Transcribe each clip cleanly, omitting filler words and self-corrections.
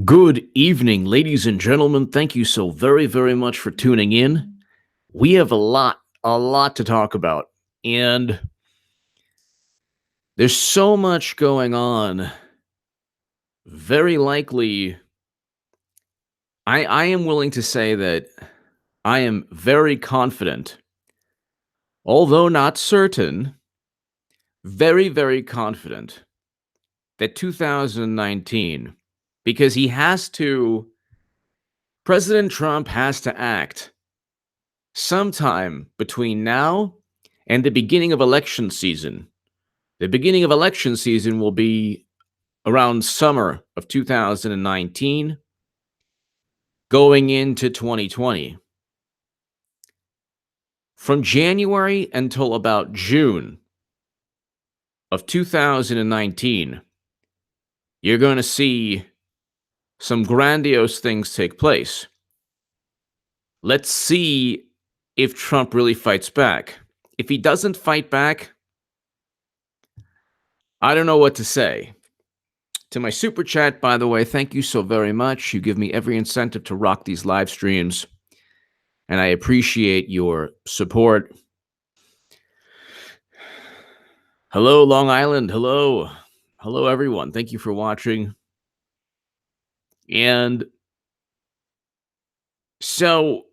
Good evening, ladies and gentlemen. Thank you so very, very much for tuning in. We have a lot to talk about, and there's so much going on. Very likely, I am willing to say that I am very confident, although not certain, very, very confident that 2019, because President Trump has to act sometime between now and the beginning of election season. The beginning of election season will be around summer of 2019, going into 2020. From January until about June of 2019, you're going to see some grandiose things take place. Let's see if Trump really fights back. If he doesn't fight back, I don't know what to say. To my super chat, by the way, thank you so very much. You give me every incentive to rock these live streams, and I appreciate your support. Hello, Long Island. Hello. Hello, everyone. Thank you for watching. And so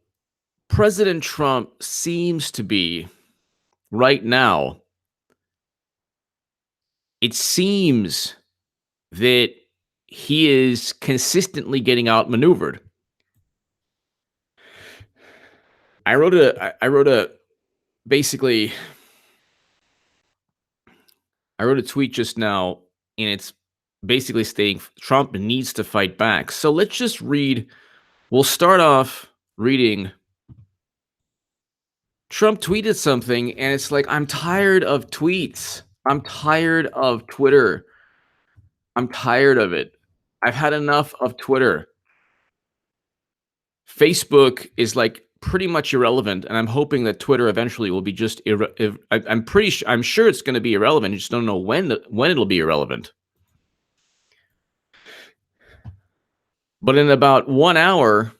President Trump seems to be, right now, it seems that he is consistently getting outmaneuvered. I wrote a tweet just now, and it's basically stating Trump needs to fight back. So let's just read. We'll start off reading. Trump tweeted something, and it's like, I'm tired of tweets. I'm tired of Twitter. I'm tired of it. I've had enough of Twitter. Facebook is like pretty much irrelevant, and I'm hoping that Twitter eventually will be just I'm sure it's going to be irrelevant. I just don't know when it'll be irrelevant. But in about 1 hour,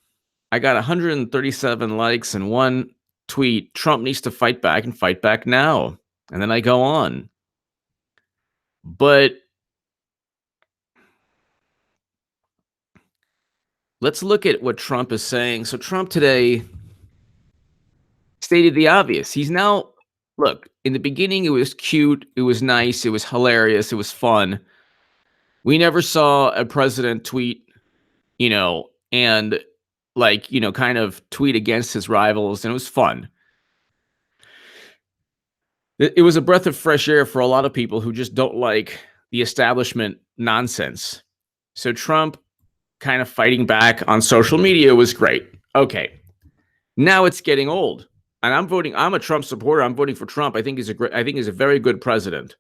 I got 137 likes and one tweet. Trump needs to fight back and fight back now. And then I go on. But let's look at what Trump is saying. So Trump today stated the obvious. He's now, look, in the beginning, it was cute. It was nice. It was hilarious. It was fun. We never saw a president tweet, and kind of tweet against his rivals, and it was fun. It was a breath of fresh air for a lot of people who just don't like the establishment nonsense. So Trump kind of fighting back on social media was great. Okay. Now it's getting old. And I'm a Trump supporter. I'm voting for Trump. I think he's a very good president.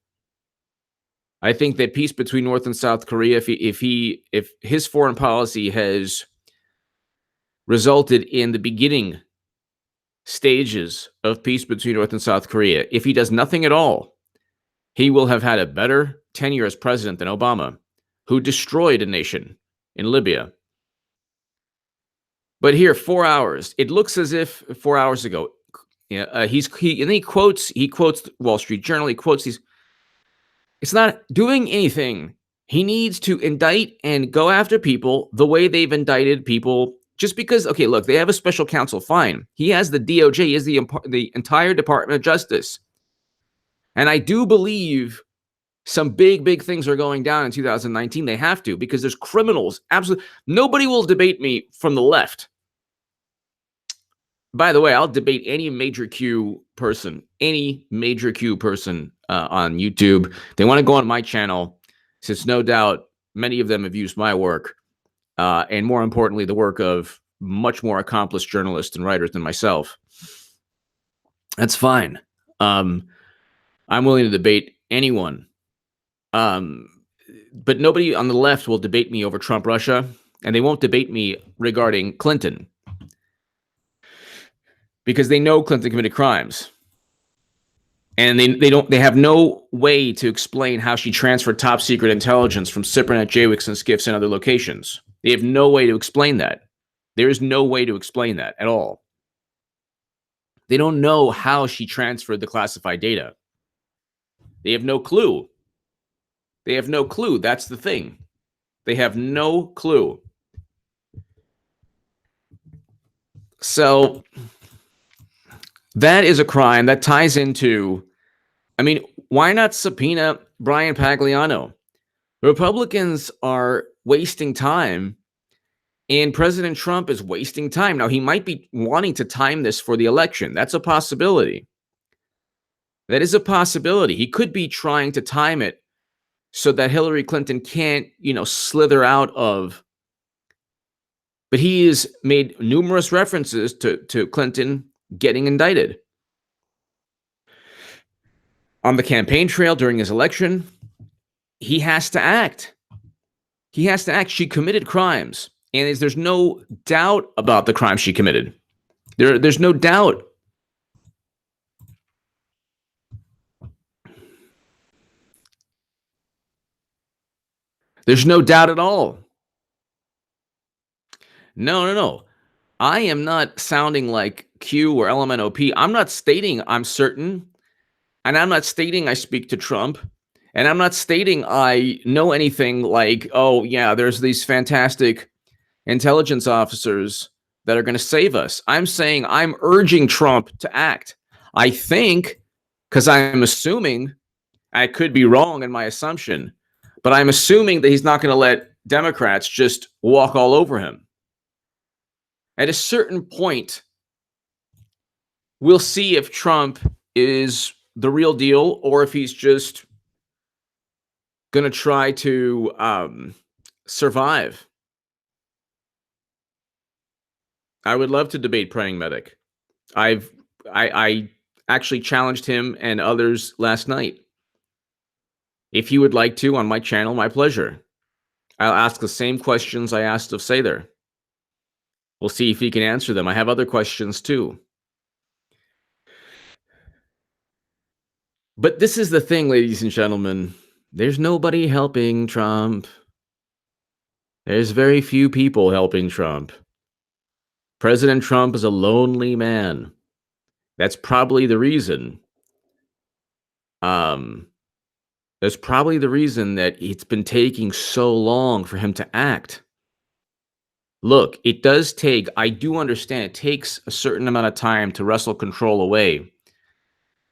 I think that peace between North and South Korea, if his foreign policy has resulted in the beginning stages of peace between North and South Korea, if he does nothing at all, he will have had a better tenure as president than Obama, who destroyed a nation in Libya. But here, 4 hours. It looks as if 4 hours ago. He quotes Wall Street Journal. He quotes these. It's not doing anything. He needs to indict and go after people the way they've indicted people. Just because, okay, look, they have a special counsel, fine. He has the DOJ, he has the entire Department of Justice. And I do believe some big things are going down in 2019. They have to, because there's criminals. Absolutely. Nobody will debate me from the left. By the way, I'll debate any major Q person on YouTube. They want to go on my channel, since no doubt many of them have used my work. And more importantly, the work of much more accomplished journalists and writers than myself. That's fine. I'm willing to debate anyone. But nobody on the left will debate me over Trump, Russia, and they won't debate me regarding Clinton, because they know Clinton committed crimes. And they have no way to explain how she transferred top secret intelligence from Cypriot, JWICS, and SCIFs and other locations. They have no way to explain that. There is no way to explain that at all. They don't know how she transferred the classified data. They have no clue. They have no clue. That's the thing. They have no clue. So that is a crime that ties into, I mean, why not subpoena Brian Pagliano? Republicans are wasting time, and President Trump is wasting time. Now, he might be wanting to time this for the election. That's a possibility. That is a possibility. He could be trying to time it so that Hillary Clinton can't, slither out of. But he has made numerous references to Clinton getting indicted. On the campaign trail during his election, he has to act. He has to act. She committed crimes, and there's no doubt about the crime she committed. There's no doubt. There's no doubt at all. No. I am not sounding like Q or LMNOP. I'm not stating I'm certain, and I'm not stating I speak to Trump, and I'm not stating I know anything like, oh, yeah, there's these fantastic intelligence officers that are going to save us. I'm saying I'm urging Trump to act. I think, because I'm assuming, I could be wrong in my assumption, but I'm assuming that he's not going to let Democrats just walk all over him. At a certain point, we'll see if Trump is the real deal or if he's just going to try to survive. I would love to debate Praying Medic. I actually challenged him and others last night. If you would like to on my channel, my pleasure. I'll ask the same questions I asked of Sather. We'll see if he can answer them. I have other questions too. But this is the thing, ladies and gentlemen. There's nobody helping Trump. There's very few people helping Trump. President Trump is a lonely man. That's probably the reason. That's probably the reason that it's been taking so long for him to act. Look, it does take, I do understand it takes a certain amount of time to wrestle control away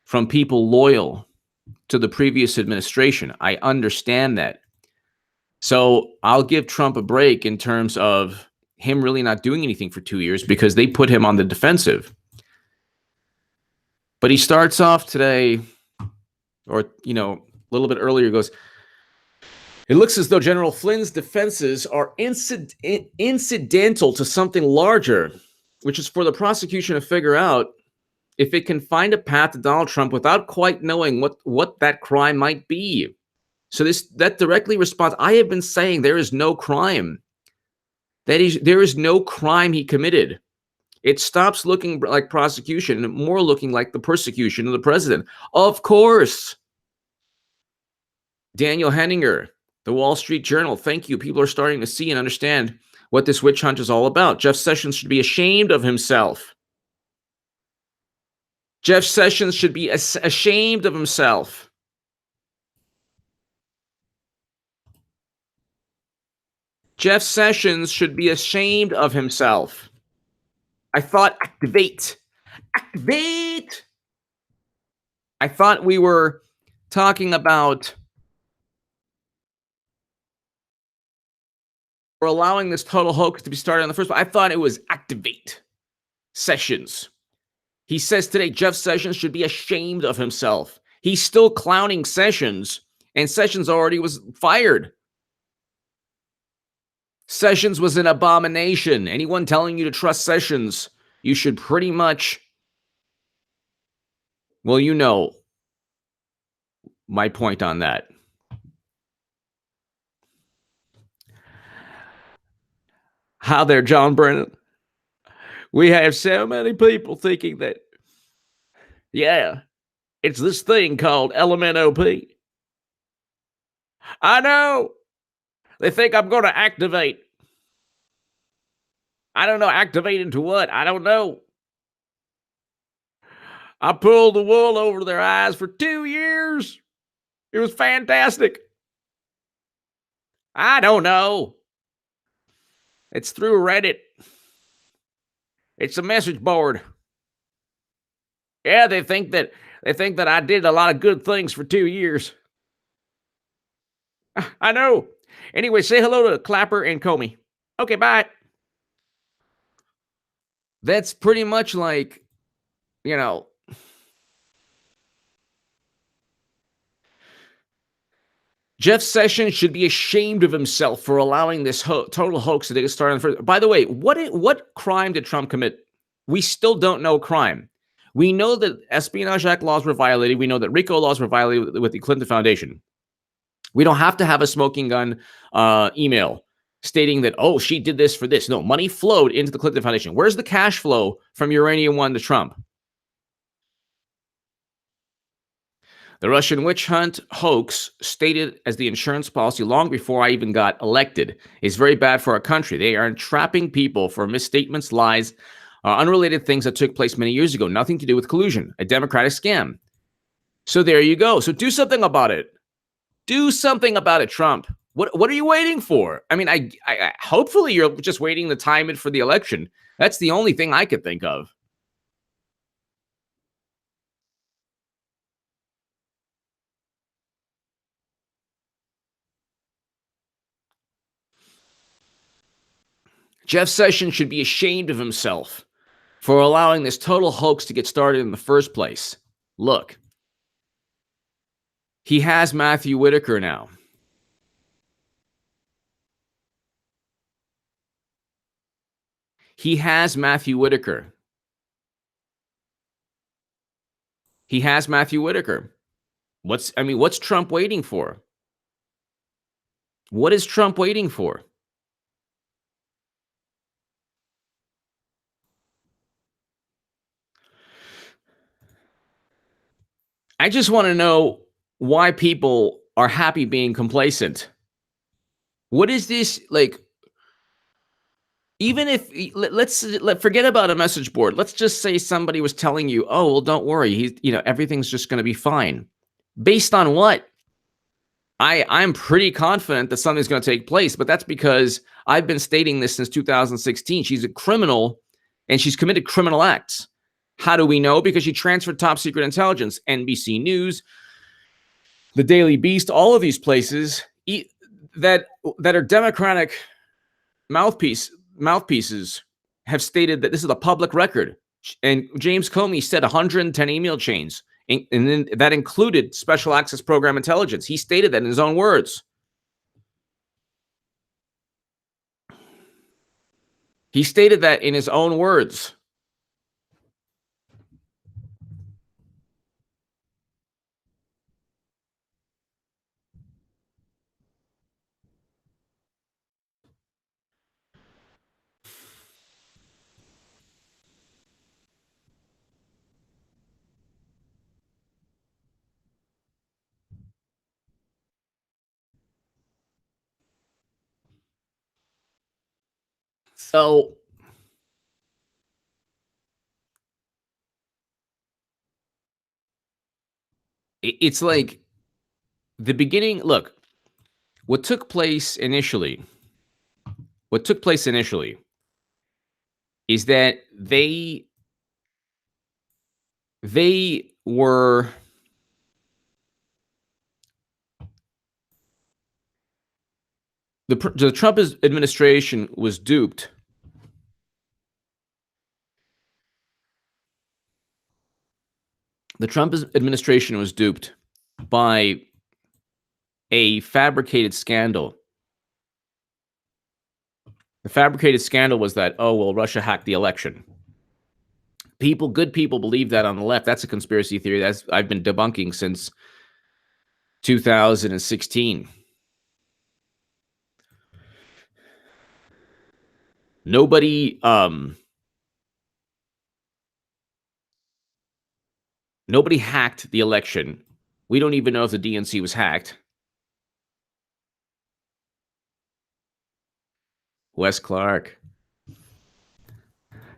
from people loyal to the previous administration. I understand that. So I'll give Trump a break in terms of him really not doing anything for 2 years because they put him on the defensive. But he starts off today, or, a little bit earlier, goes, it looks as though General Flynn's defenses are incidental to something larger, which is for the prosecution to figure out if it can find a path to Donald Trump without quite knowing what that crime might be. So that directly responds, I have been saying there is no crime. There is no crime he committed. It stops looking like prosecution and more looking like the persecution of the president. Of course. Daniel Henninger, The Wall Street Journal, thank you. People are starting to see and understand what this witch hunt is all about. Jeff Sessions should be ashamed of himself. Jeff Sessions should be ashamed of himself. Jeff Sessions should be ashamed of himself. I thought activate. Activate. I thought we were talking about or allowing this total hoax to be started in the first place. I thought it was activate Sessions. He says today Jeff Sessions should be ashamed of himself. He's still clowning Sessions, and Sessions already was fired. Sessions was an abomination. Anyone telling you to trust Sessions, you should pretty much, well, you know my point on that. How there, John Brennan? We have so many people thinking that, yeah, it's this thing called LMNOP. I know. They think I'm going to activate. I don't know. Activated to what? I don't know. I pulled the wool over their eyes for 2 years. It was fantastic. I don't know. It's through Reddit. It's a message board. Yeah, they think that I did a lot of good things for 2 years. I know. Anyway, say hello to Clapper and Comey. Okay, bye. That's pretty much like, you know, Jeff Sessions should be ashamed of himself for allowing this total hoax to get started. By the way, what crime did Trump commit? We still don't know crime. We know that Espionage Act laws were violated. We know that RICO laws were violated with the Clinton Foundation. We don't have to have a smoking gun email stating that, oh, she did this for this. No, money flowed into the Clinton Foundation. Where's the cash flow from Uranium One to Trump? The Russian witch hunt hoax, stated as the insurance policy long before I even got elected, is very bad for our country. They are entrapping people for misstatements, lies, unrelated things that took place many years ago. Nothing to do with collusion, a Democratic scam. So there you go. So do something about it. Do something about it, Trump. What are you waiting for? I mean, I hopefully you're just waiting to time it for the election. That's the only thing I could think of. Jeff Sessions should be ashamed of himself for allowing this total hoax to get started in the first place. Look, he has Matthew Whitaker now. He has Matthew Whitaker. He has Matthew Whitaker. What's Trump waiting for? What is Trump waiting for? I just want to know why people are happy being complacent. What is this like? Even if let's forget about a message board. Let's just say somebody was telling you, "Oh, well, don't worry. Everything's just going to be fine." Based on what? I'm pretty confident that something's going to take place, but that's because I've been stating this since 2016. She's a criminal and she's committed criminal acts. How do we know? Because she transferred top secret intelligence. NBC News, the Daily Beast, all of these places that are Democratic mouthpieces have stated that this is a public record. And James Comey said 110 email chains. And then that included Special Access Program intelligence. He stated that in his own words. He stated that in his own words. So it's like the beginning. Look, what took place initially is that they were the Trump administration was duped. The Trump administration was duped by a fabricated scandal. The fabricated scandal was that, oh, well, Russia hacked the election. Good people believe that on the left. That's a conspiracy theory that I've been debunking since 2016. Nobody hacked the election. We don't even know if the DNC was hacked. Wes Clark.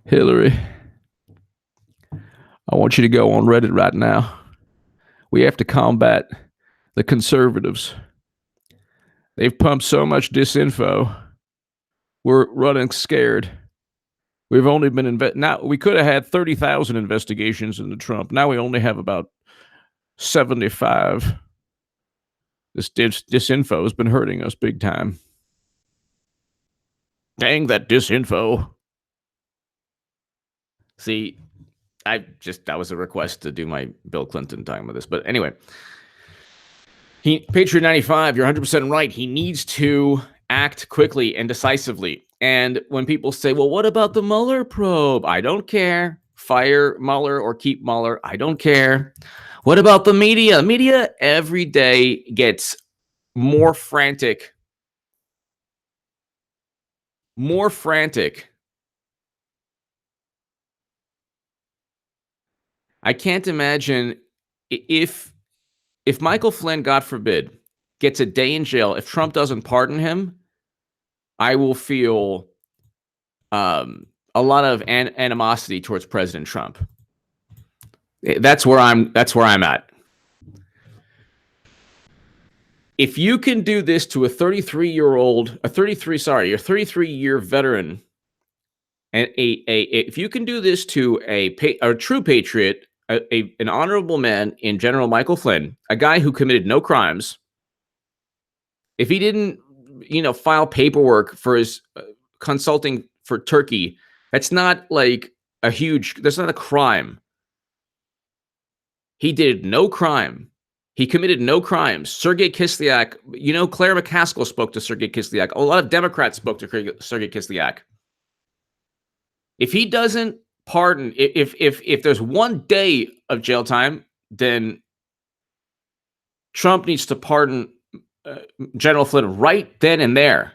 Hillary, I want you to go on Reddit right now. We have to combat the conservatives. They've pumped so much disinfo. We're running scared. We've only been now we could have had 30,000 investigations into Trump. Now we only have about 75. This disinfo has been hurting us big time. Dang that disinfo. See, that was a request to do my Bill Clinton talking about this. But anyway, Patriot 95, you're 100% right. He needs to act quickly and decisively. And when people say, well, what about the Mueller probe? I don't care. Fire Mueller or keep Mueller. I don't care. What about the media? Media every day gets more frantic. More frantic. I can't imagine if Michael Flynn, God forbid, gets a day in jail, if Trump doesn't pardon him, I will feel a lot of animosity towards President Trump. That's where I'm at. If you can do this to a 33-year veteran, and if you can do this to a true patriot, an honorable man in General Michael Flynn, a guy who committed no crimes, if he didn't, file paperwork for his consulting for Turkey, that's not like that's not a crime. He did no crime. He committed no crimes. Sergei Kislyak, Claire McCaskill spoke to Sergei Kislyak. A lot of Democrats spoke to Sergei Kislyak. If he doesn't pardon, if there's one day of jail time, then Trump needs to pardon General Flynn right then and there.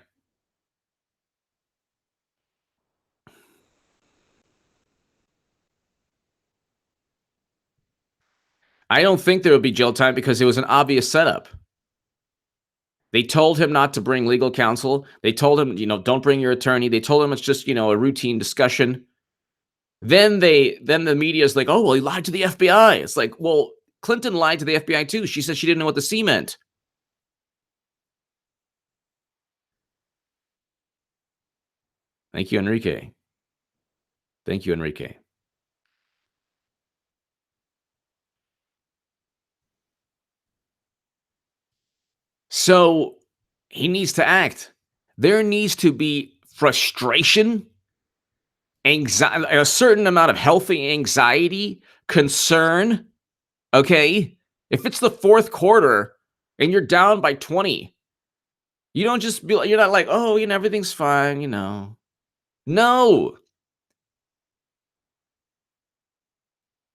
I don't think there would be jail time because it was an obvious setup. They told him not to bring legal counsel. They told him, don't bring your attorney. They told him it's just, a routine discussion. Then the media is like, oh, well, he lied to the FBI. It's like, well, Clinton lied to the FBI too. She said she didn't know what the C meant. Thank you, Enrique. Thank you, Enrique. So he needs to act. There needs to be frustration, anxiety, a certain amount of healthy anxiety, concern. Okay. If it's the fourth quarter and you're down by 20, you don't just be like, you're not like, oh, everything's fine, No.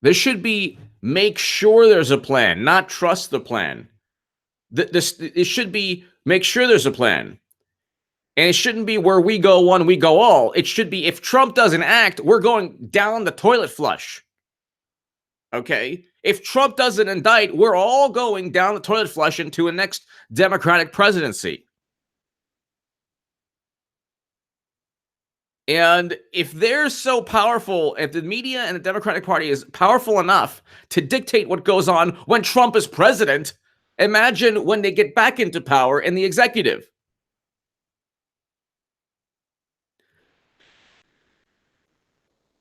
There should be make sure there's a plan, not trust the plan. It should be make sure there's a plan. And it shouldn't be where we go one, we go all. It should be if Trump doesn't act, we're going down the toilet flush. Okay? If Trump doesn't indict, we're all going down the toilet flush into a next Democratic presidency. And if they're so powerful, if the media and the Democratic Party is powerful enough to dictate what goes on when Trump is president, imagine when they get back into power in the executive.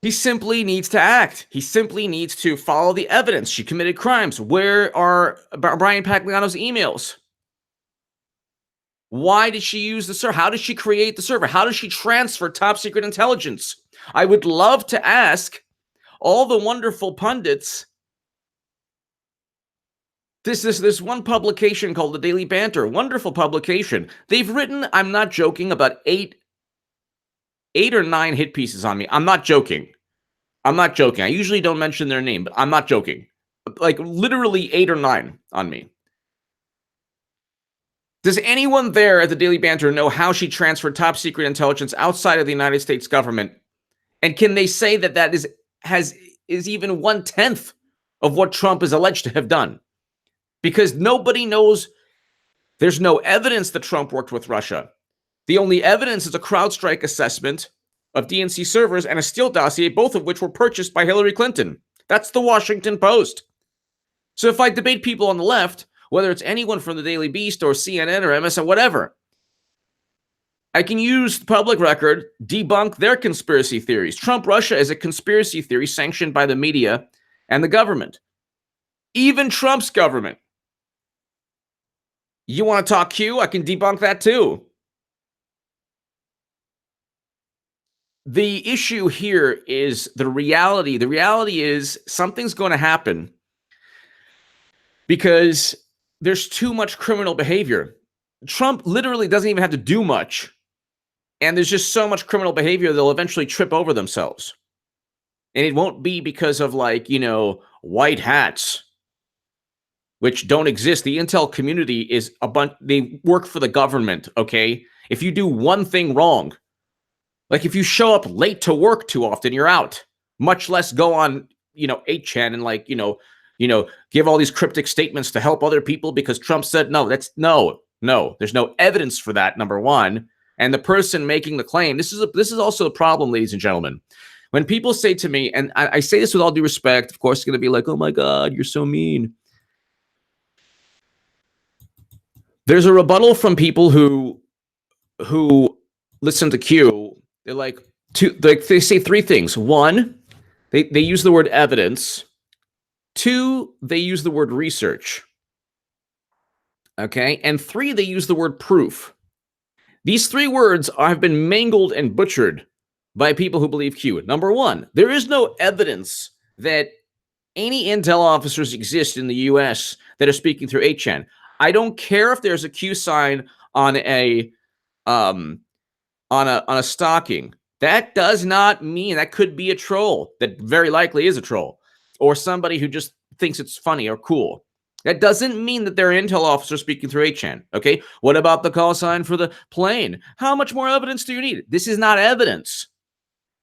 He simply needs to act. He simply needs to follow the evidence. She committed crimes. Where are Brian Pagliano's emails? Why did she use the server? How did she create the server? How does she transfer top secret intelligence? I would love to ask all the wonderful pundits. This one publication called the Daily Banter, wonderful publication. They've written, I'm not joking, about eight or nine hit pieces on me. I'm not joking. I usually don't mention their name, but I'm not joking. Like literally 8 or 9 on me. Does anyone there at the Daily Banter know how she transferred top secret intelligence outside of the United States government? And can they say that is even 1/10 of what Trump is alleged to have done? Because nobody knows. There's no evidence that Trump worked with Russia. The only evidence is a CrowdStrike assessment of DNC servers and a Steele dossier, both of which were purchased by Hillary Clinton. That's the Washington Post. So if I debate people on the left, whether it's anyone from the Daily Beast or CNN or MSN, whatever, I can use the public record, debunk their conspiracy theories. Trump-Russia is a conspiracy theory sanctioned by the media and the government. Even Trump's government. You want to talk Q? I can debunk that too. The issue here is the reality. The reality is something's going to happen because there's too much criminal behavior. Trump literally doesn't even have to do much. And there's just so much criminal behavior, they'll eventually trip over themselves. And it won't be because of, like, white hats, which don't exist. The intel community is a bunch, they work for the government, okay? If you do one thing wrong, like if you show up late to work too often, you're out. Much less go on, 8chan and give all these cryptic statements to help other people because Trump said no. No. There's no evidence for that, number one. And the person making the claim, this is also a problem, ladies and gentlemen. When people say to me, and I say this with all due respect, of course, it's going to be like, oh my God, you're so mean. There's a rebuttal from people who listen to Q. They're like, they say three things. One, they use the word evidence. Two, they use the word research. Okay. And three, they use the word proof. These three words have been mangled and butchered by people who believe Q. Number one, there is no evidence that any intel officers exist in the U.S. that are speaking through 8chan. I don't care if there's a Q sign on a stocking. That does not mean that could be a troll. That very likely is a troll, or somebody who just thinks it's funny or cool. That doesn't mean that they're an intel officer speaking through 8chan, okay? What about the call sign for the plane? How much more evidence do you need? This is not evidence.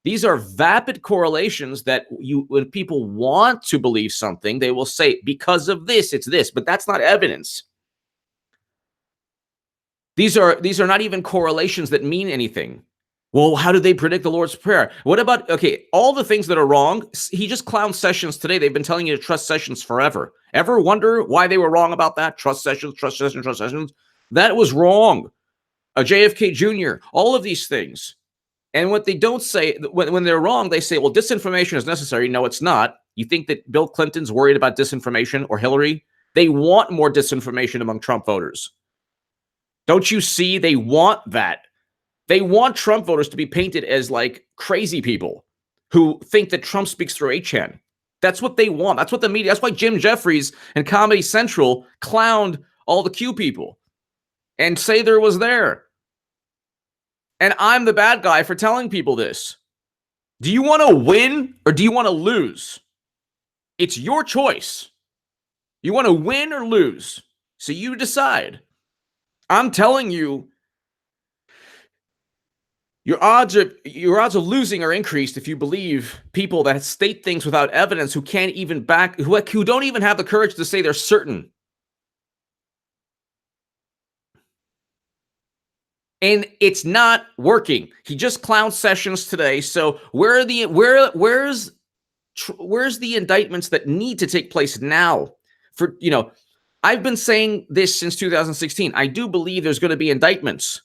These are vapid correlations that when people want to believe something, they will say, because of this, it's this, but that's not evidence. These are not even correlations that mean anything. Well, how did they predict the Lord's Prayer? What about, okay, all the things that are wrong? He just clowned Sessions today. They've been telling you to trust Sessions forever. Ever wonder why they were wrong about that? Trust Sessions, trust Sessions, trust Sessions. That was wrong. JFK Jr., all of these things. And what they don't say, when they're wrong, they say, well, disinformation is necessary. No, it's not. You think that Bill Clinton's worried about disinformation or Hillary? They want more disinformation among Trump voters. Don't you see? They want that. They want Trump voters to be painted as like crazy people who think that Trump speaks through 8chan. That's what they want. That's what the media, that's why Jim Jeffries and Comedy Central clowned all the Q people and say there was there. And I'm the bad guy for telling people this. Do you want to win or do you want to lose? It's your choice. You want to win or lose. So you decide. I'm telling you, your odds of losing are increased if you believe people that state things without evidence, who can't even who don't even have the courage to say they're certain. And it's not working. He just clowned Sessions today. So where's the indictments that need to take place now? I've been saying this since 2016. I do believe there's going to be indictments.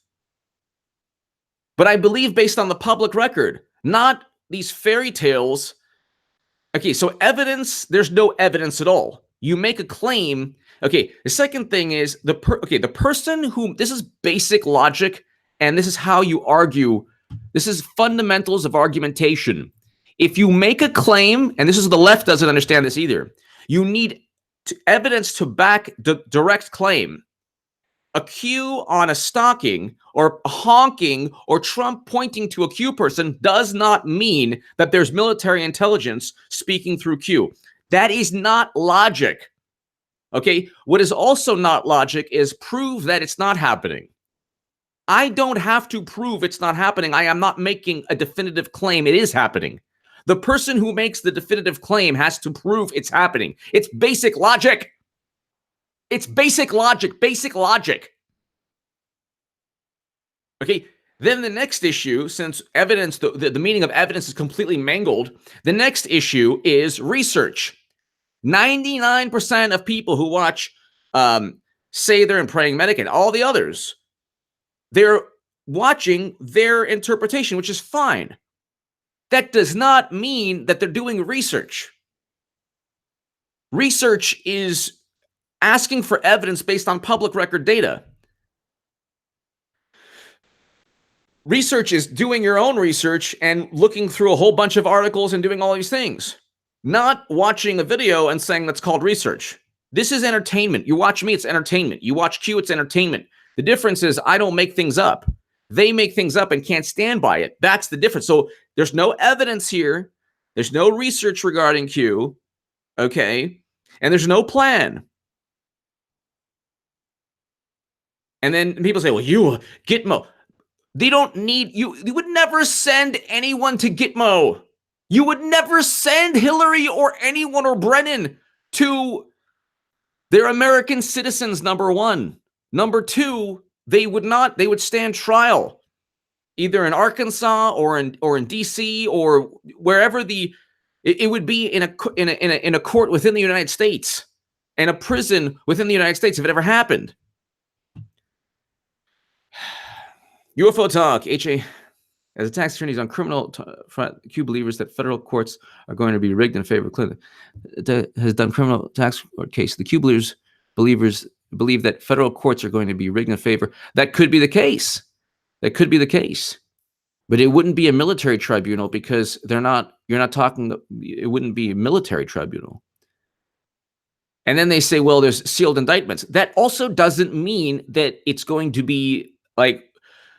But I believe based on the public record, not these fairy tales. Okay, so evidence, there's no evidence at all. You make a claim. Okay, the second thing is the person who, this is basic logic, and this is how you argue. This is fundamentals of argumentation. If you make a claim, and this is the left doesn't understand this either, you need evidence to back the direct claim. A Q on a stocking or honking or Trump pointing to a Q person does not mean that there's military intelligence speaking through Q. That is not logic. Okay, what is also not logic is prove that it's not happening. I don't have to prove it's not happening. I am not making a definitive claim it is happening. The person who makes the definitive claim has to prove it's happening. It's basic logic. It's basic logic, basic logic. Okay, Then the next issue, since evidence, the meaning of evidence is completely mangled, the next issue is research. 99% of people who watch Say They're and Praying Medic and all the others, they're watching their interpretation, which is fine. That does not mean that they're doing research. Research is asking for evidence based on public record data. Research is doing your own research and looking through a whole bunch of articles and doing all these things, not watching a video and saying that's called research. This is entertainment. You watch me, it's entertainment. You watch Q, it's entertainment. The difference is I don't make things up. They make things up and can't stand by it. That's the difference. So there's no evidence here. There's no research regarding Q, okay? And there's no plan. And then people say, well, you, Gitmo. They don't need you. You would never send anyone to Gitmo. You would never send Hillary or anyone or Brennan to their American citizens, number one. Number two, they would stand trial either in Arkansas or in DC or wherever it would be in a court within the United States and a prison within the United States if it ever happened. UFO Talk, HA, as a tax attorney on criminal front, Q believers that federal courts are going to be rigged in favor of Clinton. Has done criminal tax court case. The Q believers believe that federal courts are going to be rigged in favor. That could be the case. That could be the case. But it wouldn't be a military tribunal because you're not talking, it wouldn't be a military tribunal. And then they say, well, there's sealed indictments. That also doesn't mean that it's going to be like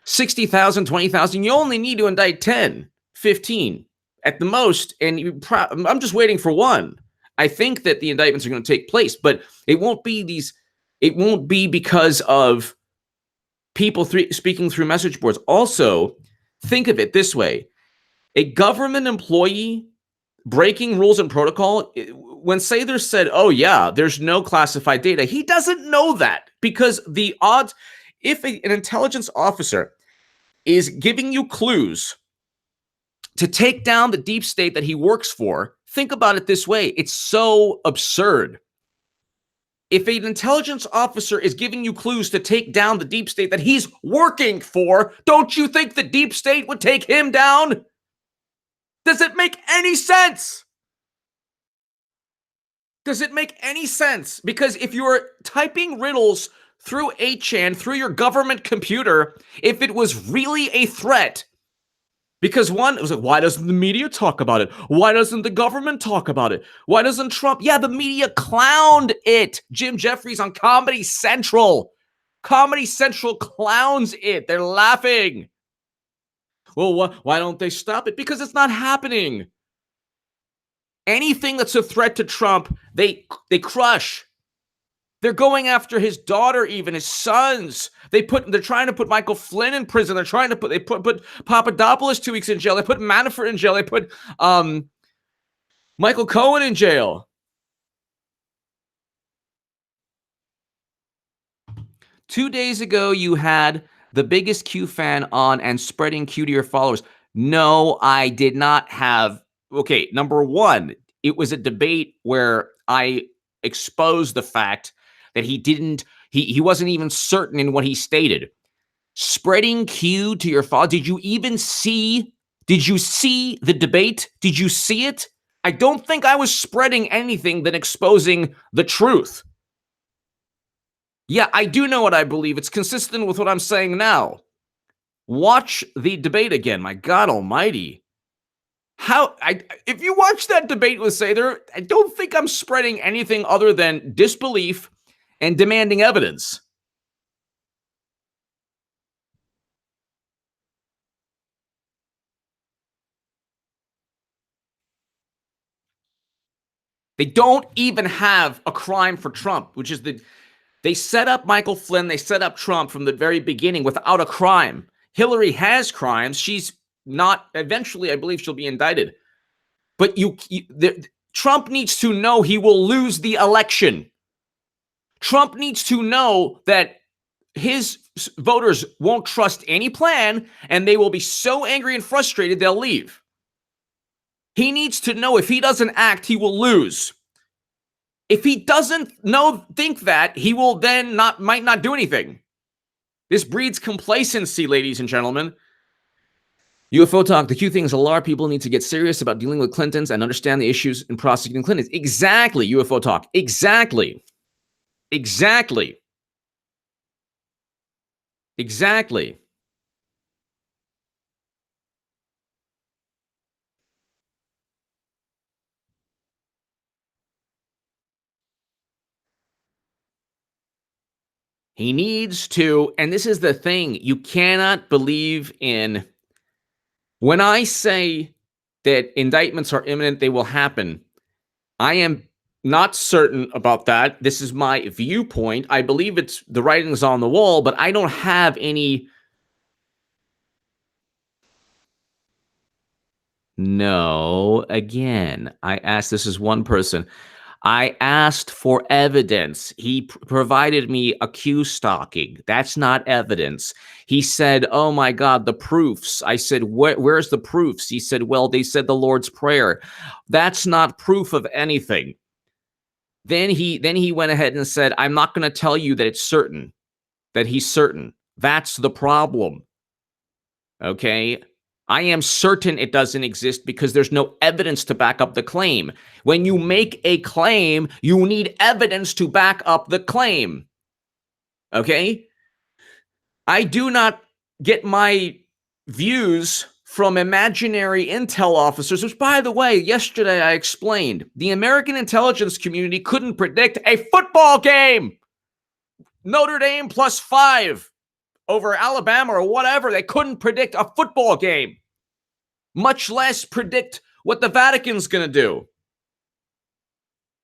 60,000, 20,000. You only need to indict 10, 15 at the most. And I'm just waiting for one. I think that the indictments are going to take place, but it won't be because of people speaking through message boards. Also, think of it this way. A government employee breaking rules and protocol, when Sather said, oh yeah, there's no classified data, he doesn't know that because the odds, if an intelligence officer is giving you clues to take down the deep state that he works for, think about it this way. It's so absurd. If an intelligence officer is giving you clues to take down the deep state that he's working for, don't you think the deep state would take him down? Does it make any sense? Does it make any sense? Because if you're typing riddles through 8chan, through your government computer, if it was really a threat, because one, it was like, why doesn't the media talk about it? Why doesn't the government talk about it? Why doesn't Trump? Yeah, the media clowned it. Jim Jeffries on Comedy Central. Comedy Central clowns it. They're laughing. Well, why don't they stop it? Because it's not happening. Anything that's a threat to Trump, they crush. They're going after his daughter, even his sons. They're trying to put Michael Flynn in prison. They put Papadopoulos 2 weeks in jail. They put Manafort in jail. They put Michael Cohen in jail. Two days ago, you had the biggest Q fan on and spreading Q to your followers. No, I did not have. Okay, number one, it was a debate where I exposed the fact that he wasn't even certain in what he stated. Spreading Q to your followers. Did you see the debate? Did you see it? I don't think I was spreading anything than exposing the truth. Yeah, I do know what I believe. It's consistent with what I'm saying now. Watch the debate again. My God almighty. If you watch that debate with Sather, I don't think I'm spreading anything other than disbelief and demanding evidence. They don't even have a crime for Trump, which is they set up Michael Flynn, they set up Trump from the very beginning without a crime. Hillary has crimes. She's not, eventually, I believe she'll be indicted. But Trump needs to know he will lose the election. Trump needs to know that his voters won't trust any plan, and they will be so angry and frustrated they'll leave. He needs to know if he doesn't act, he will lose. If he doesn't think that, he will then might not do anything. This breeds complacency, ladies and gentlemen. UFO talk. The key thing is a lot of people need to get serious about dealing with Clintons and understand the issues in prosecuting Clintons. Exactly, UFO talk. Exactly. Exactly. Exactly. He needs to, and this is the thing, you cannot believe in, when I say that indictments are imminent, they will happen, I am not certain about that. This is my viewpoint. I believe it's the writing's on the wall, but I don't have any. No, again, I asked, this is one person. I asked for evidence. He provided me a Q stalking. That's not evidence. He said, oh my God, the proofs. I said, where's the proofs? He said, well, they said the Lord's Prayer. That's not proof of anything. Then he went ahead and said, I'm not going to tell you that it's certain, that he's certain. That's the problem. Okay? I am certain it doesn't exist because there's no evidence to back up the claim. When you make a claim, you need evidence to back up the claim. Okay? I do not get my views from imaginary intel officers, which, by the way, yesterday I explained. The American intelligence community couldn't predict a football game. Notre Dame +5 over Alabama or whatever. They couldn't predict a football game, much less predict what the Vatican's going to do.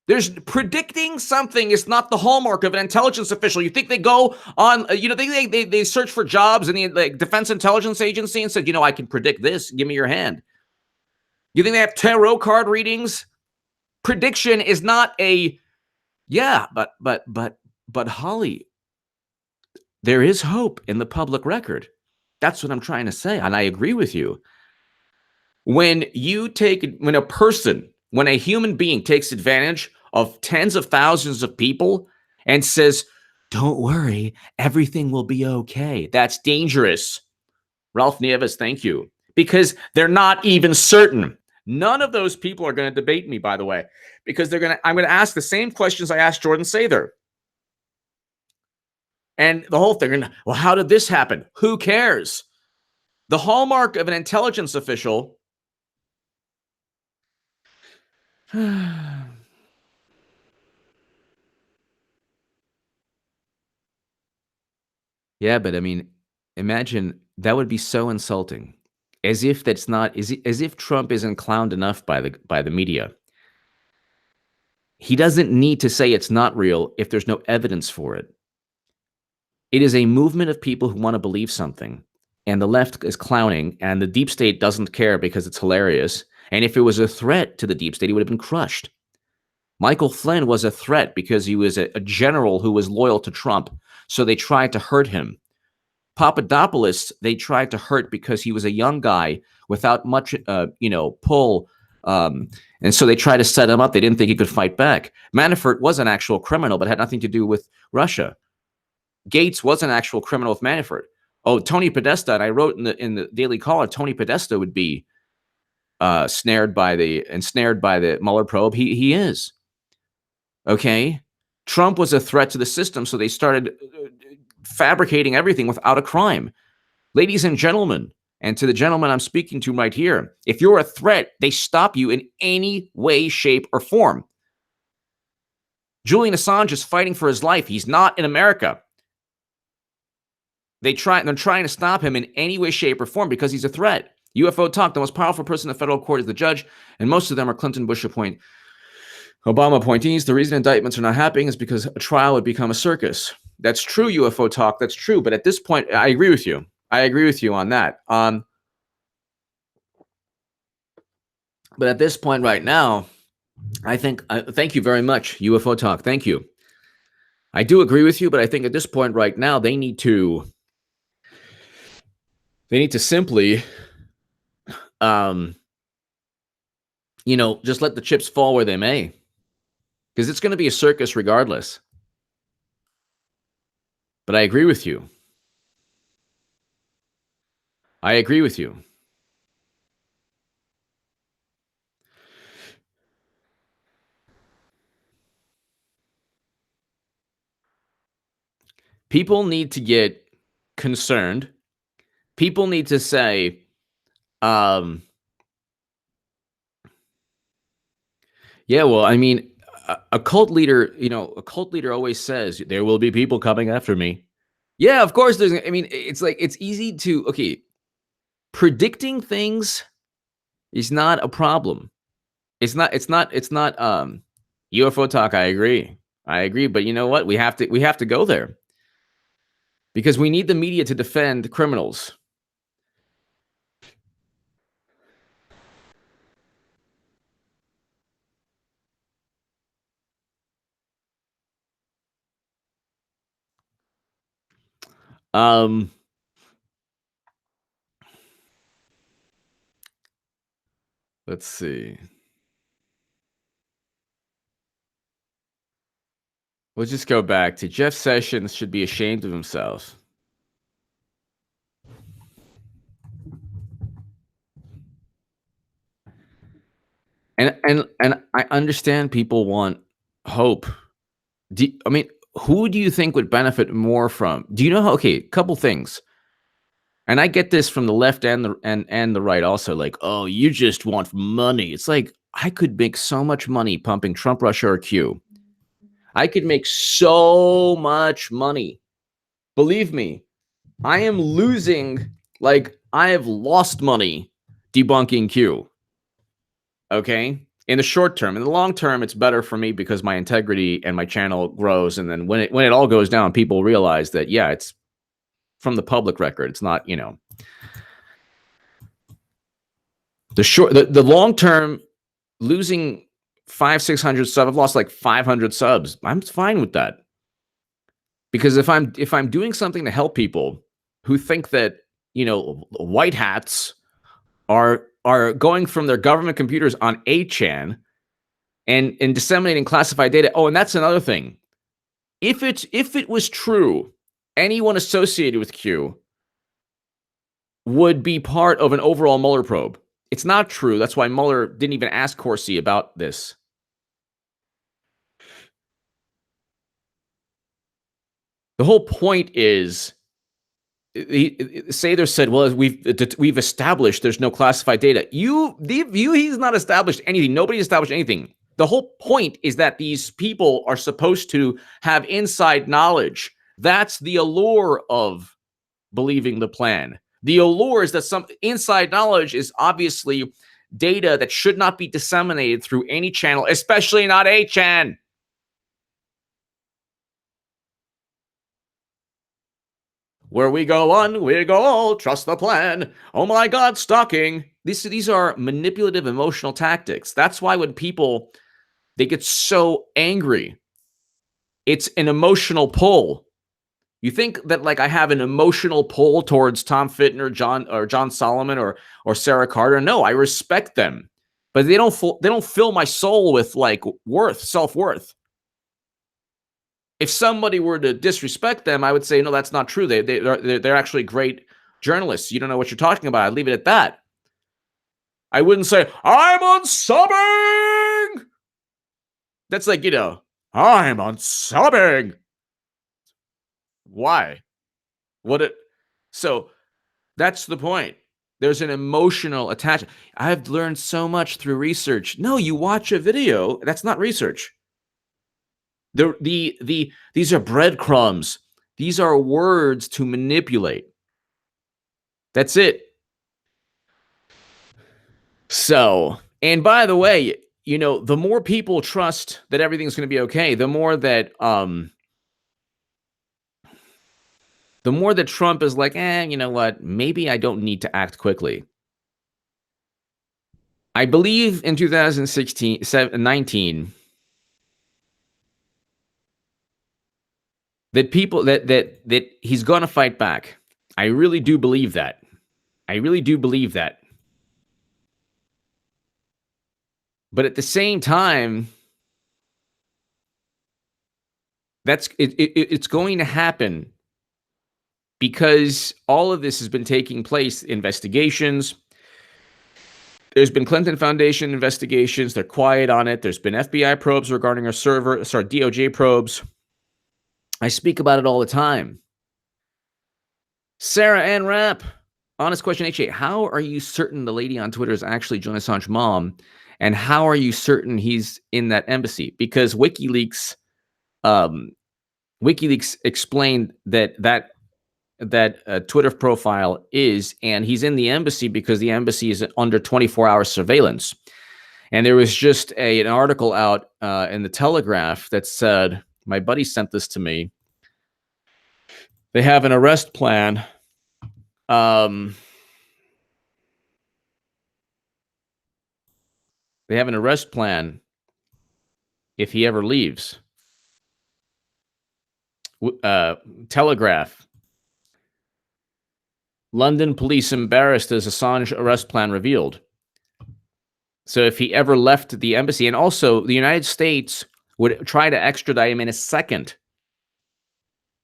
There's predicting something is not the hallmark of an intelligence official. You think they go on, they search for jobs in the Defense Intelligence Agency and said, I can predict this. Give me your hand. You think they have tarot card readings? Prediction is not but Holly, there is hope in the public record. That's what I'm trying to say. And I agree with you. When a human being takes advantage of tens of thousands of people and says, don't worry, everything will be okay, that's dangerous. Ralph Nieves, thank you. Because they're not even certain. None of those people are going to debate me, by the way, because I'm going to ask the same questions I asked Jordan Sather. And the whole thing, well, how did this happen? Who cares? The hallmark of an intelligence official. Yeah, but I mean, imagine that would be so insulting. As if Trump isn't clowned enough by the media. He doesn't need to say it's not real if there's no evidence for it. It is a movement of people who want to believe something, and the left is clowning, and the deep state doesn't care because it's hilarious. And if it was a threat to the deep state, he would have been crushed. Michael Flynn was a threat because he was a general who was loyal to Trump, so they tried to hurt him. Papadopoulos, they tried to hurt because he was a young guy without much, pull, and so they tried to set him up. They didn't think he could fight back. Manafort was an actual criminal, but had nothing to do with Russia. Gates was an actual criminal with Manafort. Oh, Tony Podesta, and I wrote in the Daily Caller, Tony Podesta would be ensnared by the Mueller probe. He is. Okay? Trump was a threat to the system, so they started fabricating everything without a crime. Ladies and gentlemen, and to the gentleman I'm speaking to right here, if you're a threat, they stop you in any way, shape, or form. Julian Assange is fighting for his life. He's not in America. They're trying to stop him in any way, shape, or form because he's a threat. UFO talk, the most powerful person in the federal court is the judge, and most of them are Clinton, Bush Obama appointees. The reason indictments are not happening is because a trial would become a circus. That's true, UFO talk. That's true. But at this point, I agree with you. I agree with you on that. But at this point right now, I think, thank you very much, UFO talk. Thank you. I do agree with you, but I think at this point right now, they need to They need to simply, um, just let the chips fall where they may, because it's going to be a circus regardless. But I agree with you. I agree with you. People need to get concerned. People need to say, um, yeah, well, I mean, a cult leader, a cult leader always says there will be people coming after me. Yeah, of course. I mean, it's like it's easy to predicting things is not a problem. It's not UFO talk. I agree, but you know what? We have to go there because we need the media to defend criminals. Um, let's see. We'll just go back to Jeff Sessions should be ashamed of himself. And I understand people want hope. I mean, who do you think would benefit more from? Do you know how? Okay, couple things. And I get this from the left and the right also. Like, oh, you just want money. It's like I could make so much money pumping Trump, Russia, or Q. I could make so much money. Believe me, I am losing. Like I have lost money debunking Q. Okay. In the short term, in the long term, it's better for me because my integrity and my channel grows. And then when it all goes down, people realize that it's from the public record. It's not, the long term losing 500-600 subs. I've lost like 500 subs. I'm fine with that because if I'm doing something to help people who think that white hats are going from their government computers on 8chan and disseminating classified data. Oh, and that's another thing. If it was true, anyone associated with Q would be part of an overall Mueller probe. It's not true. That's why Mueller didn't even ask Corsi about this. The whole point is, Sather said, well, we've established there's no classified data. He's not established anything. Nobody established anything. The whole point is that these people are supposed to have inside knowledge. That's the allure of believing the plan. The allure is that some inside knowledge is obviously data that should not be disseminated through any channel, especially not 8chan. Where we go on, we go all. Trust the plan. Oh my God, stalking. These are manipulative emotional tactics. That's why when people, they get so angry, it's an emotional pull. You think that like I have an emotional pull towards Tom Fitton John Solomon or Sarah Carter? No, I respect them, but they don't fill my soul with like self-worth. If somebody were to disrespect them, I would say, no, that's not true. They're actually great journalists. You don't know what you're talking about. I'd leave it at that. I wouldn't say, I'm unsubbing. That's like, I'm unsubbing. Why? So that's the point. There's an emotional attachment. I've learned so much through research. No, you watch a video. That's not research. These are breadcrumbs. These are words to manipulate. That's it. So, and by the way, the more people trust that everything's going to be okay, the more that Trump is like, you know what? Maybe I don't need to act quickly. I believe in 2019 that people that he's going to fight back. I really do believe that. I really do believe that. But at the same time, it's going to happen because all of this has been taking place. Investigations. There's been Clinton Foundation investigations. They're quiet on it. There's been FBI probes regarding our server. Sorry, DOJ probes. I speak about it all the time. Sarah Ann Rapp. Honest question, H8. How are you certain the lady on Twitter is actually Julian Assange's mom? And how are you certain he's in that embassy? Because WikiLeaks explained that Twitter profile is, and he's in the embassy because the embassy is under 24-hour surveillance. And there was just an article out in the Telegraph that said, my buddy sent this to me. They have an arrest plan. They have an arrest plan if he ever leaves. Telegraph. London police embarrassed as Assange arrest plan revealed. So if he ever left the embassy, and also the United States would try to extradite him in a second.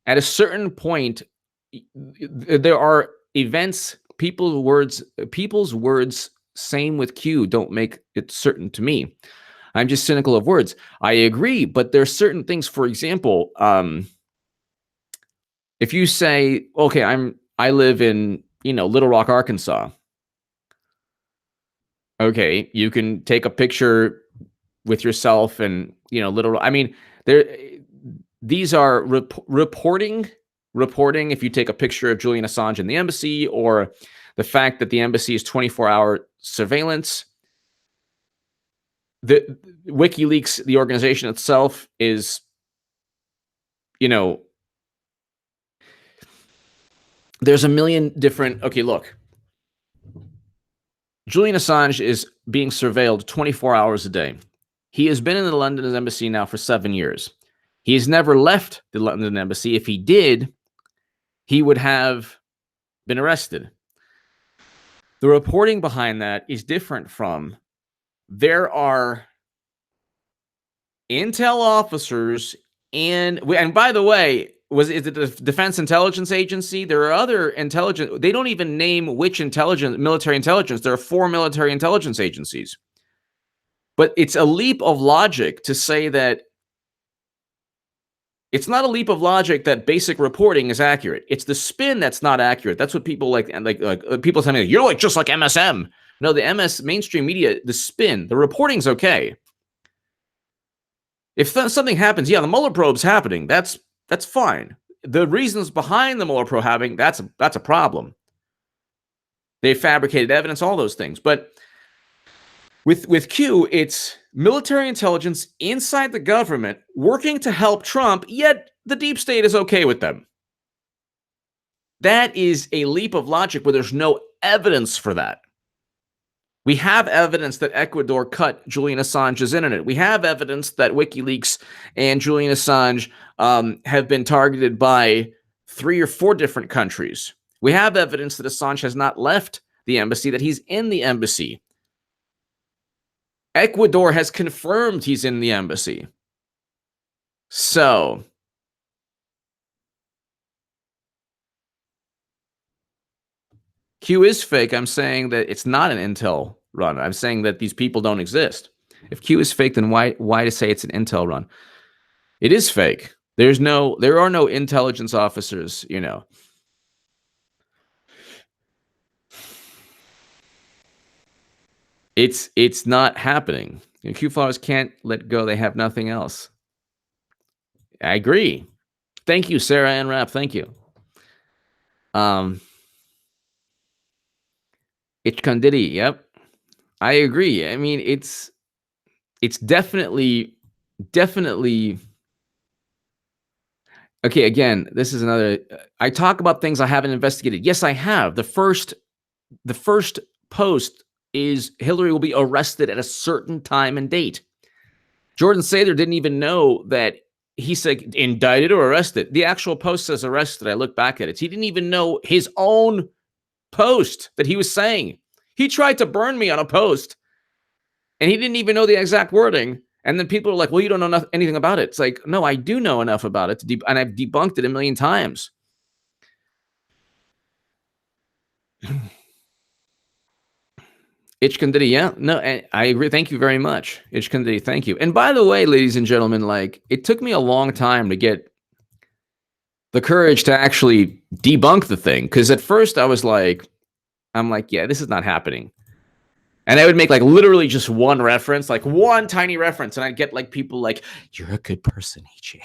At a certain point, there are events, people's words, same with Q, don't make it certain to me. I'm just cynical of words. I agree, but there are certain things, for example, if you say, okay, I live in, Little Rock, Arkansas. Okay, you can take a picture with yourself and, these are reporting if you take a picture of Julian Assange in the embassy, or the fact that the embassy is 24-hour surveillance. The WikiLeaks, the organization itself, is, there's a million different. Okay, look. Julian Assange is being surveilled 24 hours a day. He has been in the London embassy now for 7 years. He has never left the London embassy. If he did, he would have been arrested. The reporting behind that is different from, there are intel officers, and by the way, is it the Defense Intelligence Agency? There are other intelligence. They don't even name which military intelligence. There are 4 military intelligence agencies. But it's a leap of logic to say that. It's not a leap of logic that basic reporting is accurate. It's the spin that's not accurate. That's what people like people tell me, you're just like MSM. No, the mainstream media, the spin, the reporting's okay. If something happens, the Mueller probe's happening. That's fine. The reasons behind the Mueller probe happening, that's a problem. They fabricated evidence, all those things. But with Q, it's military intelligence inside the government working to help Trump, yet the deep state is okay with them. That is a leap of logic where there's no evidence for that. We have evidence that Ecuador cut Julian Assange's internet. We have evidence that WikiLeaks and Julian Assange have been targeted by 3 or 4 different countries. We have evidence that Assange has not left the embassy, that he's in the embassy. Ecuador has confirmed he's in the embassy. So, Q is fake. I'm saying that it's not an intel run. I'm saying that these people don't exist. If Q is fake, then why to say it's an intel run? It is fake. There are no intelligence officers, It's not happening. Q followers can't let go. They have nothing else. I agree. Thank you, Sarah Ann Rapp. Thank you. Ichkandidi. Yep. I agree. I mean, it's definitely. Okay, again, this is another. I talk about things I haven't investigated. Yes, I have. The first post is Hillary will be arrested at a certain time and date. Jordan Sather didn't even know that. He said indicted or arrested. The actual post says arrested. I look back at it. He didn't even know his own post that he was saying. He tried to burn me on a post, and he didn't even know the exact wording. And then people are like, well, you don't know anything about it. It's like, no, I do know enough about it, and I've debunked it a million times. Itchkandiddy, yeah. No, I agree. Thank you very much. Itchkandiddy, thank you. And by the way, ladies and gentlemen, like, it took me a long time to get the courage to actually debunk the thing. Because at first I'm like, yeah, this is not happening. And I would make like literally just one reference, like one tiny reference. And I'd get like people like, you're a good person, AJ.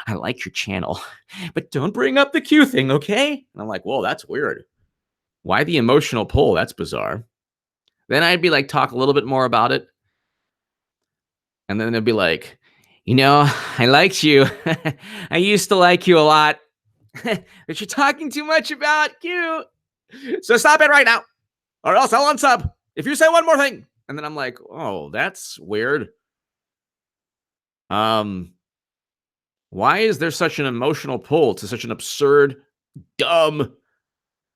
I like your channel, but don't bring up the Q thing, okay? And I'm like, whoa, that's weird. Why the emotional pull? That's bizarre. Then I'd be like, talk a little bit more about it. And then they'd be like, I liked you. I used to like you a lot. But you're talking too much about Q. So stop it right now, or else I'll unsub if you say one more thing. And then I'm like, oh, that's weird. Why is there such an emotional pull to such an absurd, dumb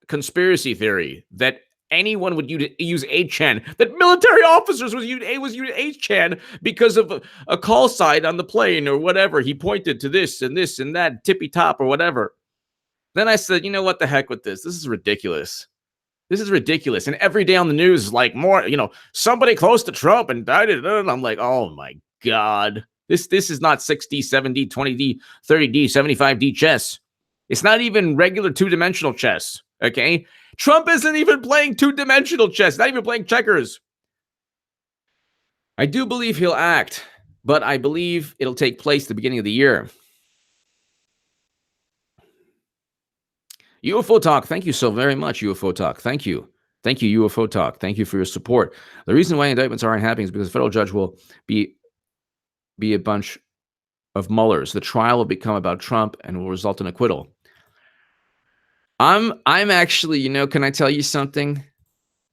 conspiracy theory that anyone would use 8chan, that military officers would use 8chan because of a call sign on the plane or whatever? He pointed to this and this and that, tippy top or whatever. Then I said, you know what the heck with this? This is ridiculous. This is ridiculous. And every day on the news is like more, somebody close to Trump and died. And I'm like, oh my God. This is not 6D, 7D, 20D, 30D, 75D chess. It's not even regular two-dimensional chess. Okay? Trump isn't even playing two-dimensional chess, not even playing checkers. I do believe he'll act, but I believe it'll take place at the beginning of the year. UFO Talk, thank you so very much, UFO Talk. Thank you. Thank you, UFO Talk. Thank you for your support. The reason why indictments aren't happening is because the federal judge will be a bunch of Muellers. The trial will become about Trump and will result in acquittal. I'm actually, can I tell you something?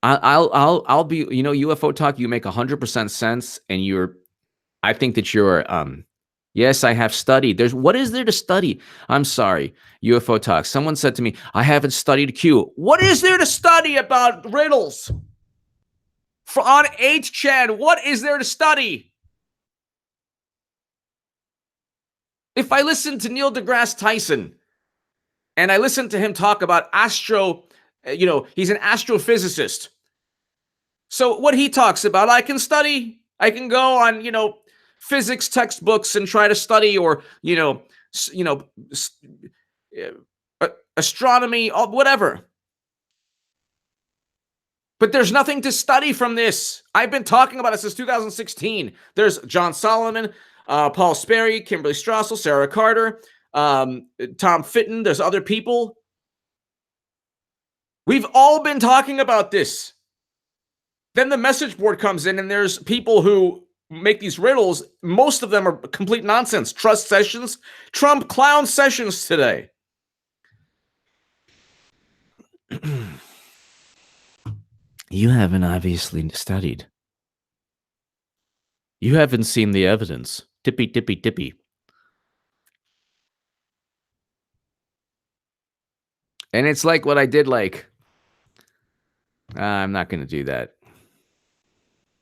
I'll be, UFO Talk, you make 100% sense, and I think that you're, yes, I have studied. What is there to study? I'm sorry, UFO Talk. Someone said to me, I haven't studied Q. What is there to study about riddles? On 8chan, what is there to study? If I listen to Neil deGrasse Tyson and I listen to him talk about he's an astrophysicist. So what he talks about, I can study. I can go on, physics textbooks and try to study, or, astronomy, whatever. But there's nothing to study from this. I've been talking about it since 2016. There's John Solomon, Paul Sperry, Kimberly Strassel, Sarah Carter, Tom Fitton. There's other people. We've all been talking about this. Then the message board comes in, and there's people who make these riddles. Most of them are complete nonsense. Trust sessions, Trump clown sessions today. You haven't obviously studied. You haven't seen the evidence. Tippy, tippy, tippy. And it's like what I did, I'm not going to do that.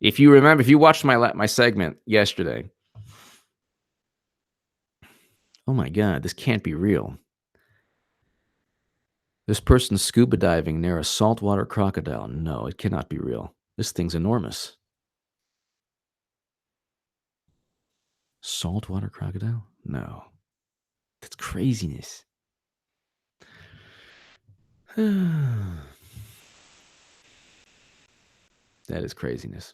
If you remember, if you watched my segment yesterday, oh my God, this can't be real. This person's scuba diving near a saltwater crocodile. No, it cannot be real. This thing's enormous. Saltwater crocodile? No. That's craziness. That is craziness.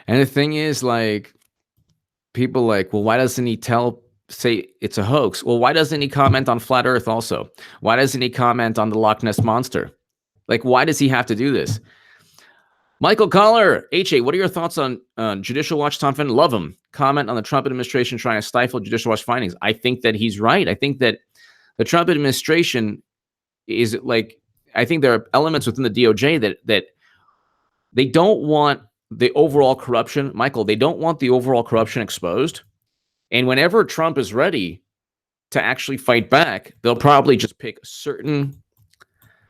And the thing is, people well, why doesn't he say it's a hoax? Well, why doesn't he comment on flat Earth also? Why doesn't he comment on the Loch Ness Monster? Why does he have to do this? Michael Collar, HA, what are your thoughts on Judicial Watch? Tom Finn, love him. Comment on the Trump administration trying to stifle Judicial Watch findings. I think that he's right. I think that the Trump administration is I think there are elements within the DOJ that they don't want the overall corruption, Michael, they don't want the overall corruption exposed. And whenever Trump is ready to actually fight back, they'll probably just pick certain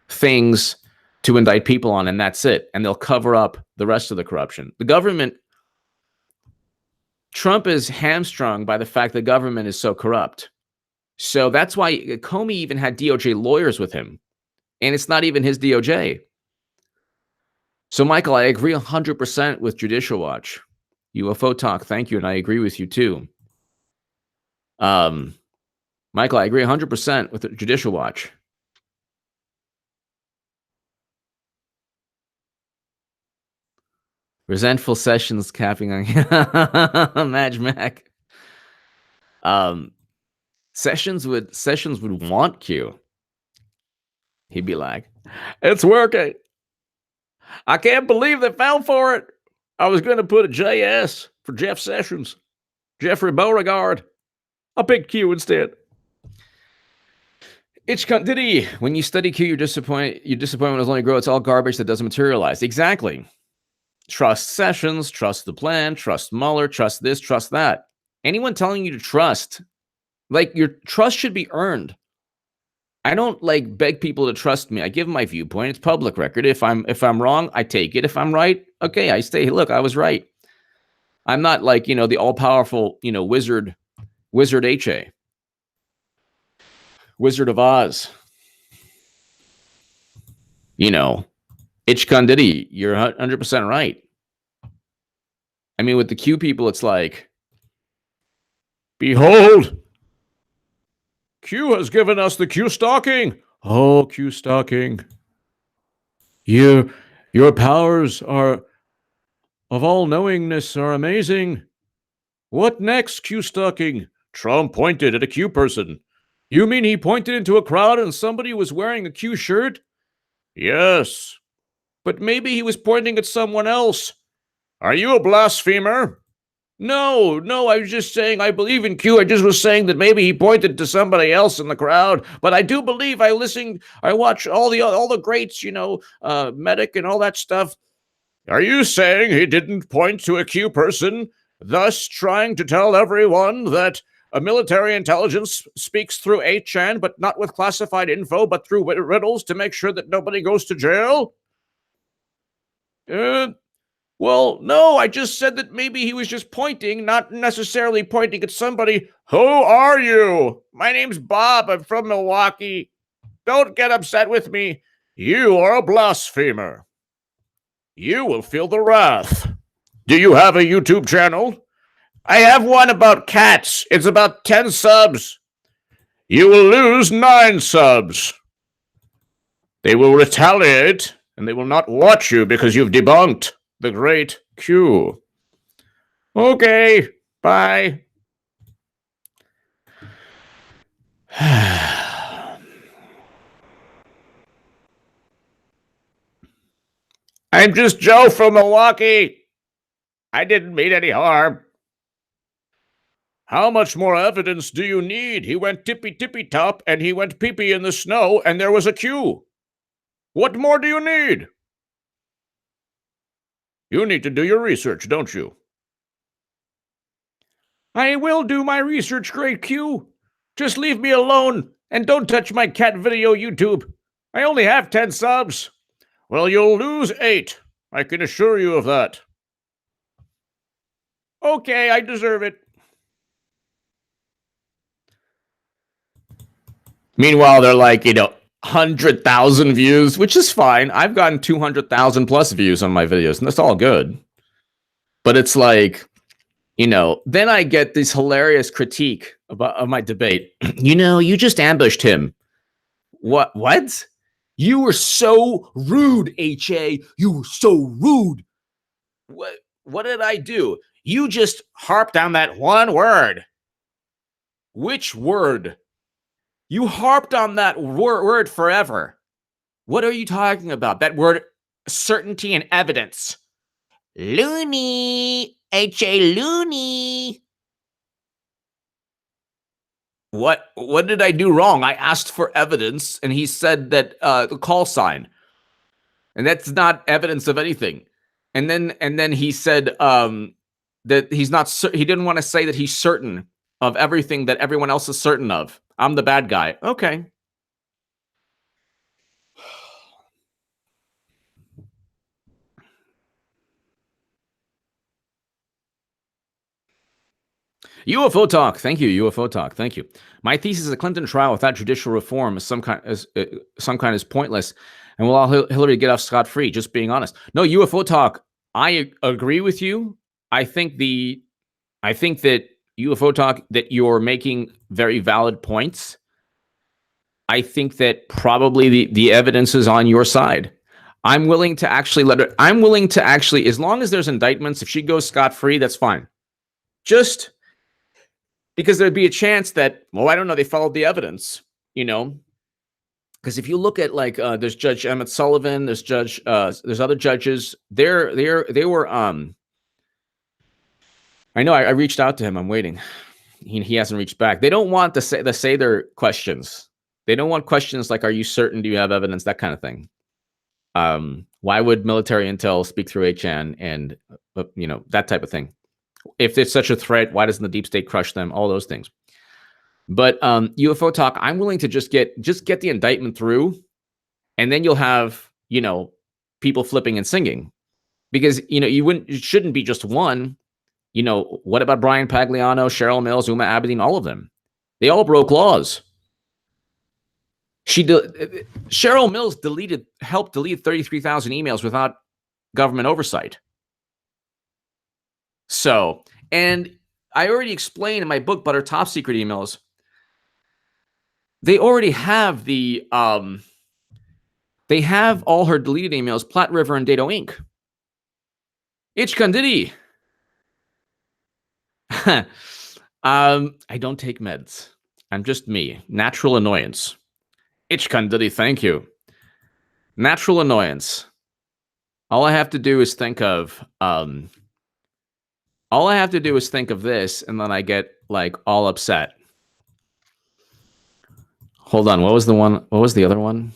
things to indict people on, and that's it. And they'll cover up the rest of the corruption. The government, Trump is hamstrung by the fact the government is so corrupt. So that's why Comey even had DOJ lawyers with him. And it's not even his DOJ. So, Michael, I agree 100% with Judicial Watch. UFO Talk, thank you, and I agree with you too. Michael, I agree 100% with Judicial Watch. Resentful Sessions capping on Madge Mac. Sessions would want Q. He'd be like, "It's working. I can't believe they fell for it. I was going to put a JS for Jeff Sessions, Jeffrey Beauregard. I picked Q instead." Diddy, when you study Q, you're disappointed. You're disappointed when it's only grow. It's all garbage that doesn't materialize. Exactly. Trust Sessions, trust the plan, trust Mueller, trust this, trust that. Anyone telling you to trust, like, your trust should be earned. I don't like beg people to trust me. I give my viewpoint. It's public record. If I'm wrong, I take it. If I'm right, okay, I stay. Look, I was right. I'm not like, the all-powerful, wizard HA. Wizard of Oz. Ichkun Diddy, you're 100% right. I mean, with the Q people, it's like, behold, Q has given us the Q stalking. Oh, Q stalking. Your powers of all knowingness are amazing. What next, Q stalking? Trump pointed at a Q person. You mean he pointed into a crowd and somebody was wearing a Q shirt? Yes. But maybe he was pointing at someone else. Are you a blasphemer? No, I was just saying I believe in Q. I just was saying that maybe he pointed to somebody else in the crowd. But I do believe I watch all the greats, Medic and all that stuff. Are you saying he didn't point to a Q person, thus trying to tell everyone that a military intelligence speaks through 8chan, but not with classified info, but through riddles to make sure that nobody goes to jail? Well, no, I just said that maybe he was just pointing, not necessarily pointing at somebody. Who are you? My name's Bob. I'm from Milwaukee. Don't get upset with me. You are a blasphemer. You will feel the wrath. Do you have a YouTube channel? I have one about cats. It's about 10 subs. You will lose 9 subs. They will retaliate, and they will not watch you because you've debunked the great Q. Okay, bye. I'm just Joe from Milwaukee. I didn't mean any harm. How much more evidence do you need? He went tippy-tippy-top, and he went pee-pee in the snow, and there was a Q. What more do you need? You need to do your research, don't you? I will do my research, great Q. Just leave me alone, and don't touch my cat video YouTube. I only have 10 subs. Well, you'll lose 8. I can assure you of that. Okay, I deserve it. Meanwhile, they're like, 100,000 views, which is fine. I've gotten 200,000 plus views on my videos, and that's all good. But it's like, then I get this hilarious critique of my debate. You just ambushed him. What? You were so rude, HA. You were so rude. What did I do? You just harped on that one word. Which word? You harped on that word forever. What are you talking about? That word, certainty and evidence. Loony. H.A. Loony. What did I do wrong? I asked for evidence, and he said that the call sign. And that's not evidence of anything. And then he said that he's not. He didn't want to say that he's certain of everything that everyone else is certain of. I'm the bad guy. Okay. UFO talk. Thank you. UFO talk. Thank you. My thesis is a Clinton trial without judicial reform is some kind is pointless, and will allow Hillary to get off scot free. Just being honest. No, UFO talk. I agree with you. I think that UFO talk, that you're making very valid points. I think that probably the evidence is on your side. I'm willing to actually as long as there's indictments, if she goes scot free, that's fine. Just because there'd be a chance that, well, I don't know, they followed the evidence, because if you look at there's Judge Emmett Sullivan, there's other judges. They were I know I reached out to him. I'm waiting. He hasn't reached back. They don't want to say their questions. They don't want questions like, "Are you certain? Do you have evidence?" That kind of thing. Why would military intel speak through HN and that type of thing? If it's such a threat, why doesn't the deep state crush them? All those things. But UFO talk, I'm willing to just get the indictment through, and then you'll have people flipping and singing, because it shouldn't be just one. What about Brian Pagliano, Cheryl Mills, Uma Abedin, all of them? They all broke laws. Cheryl Mills helped delete 33,000 emails without government oversight. So, and I already explained in my book about her top secret emails. They already have they have all her deleted emails, Platte River and Dado Inc. Ichkandidi. I don't take meds. I'm just me. Natural annoyance. Ichkandidi, thank you. Natural annoyance. All I have to do is think of this, and then I get all upset. Hold on. What was the other one?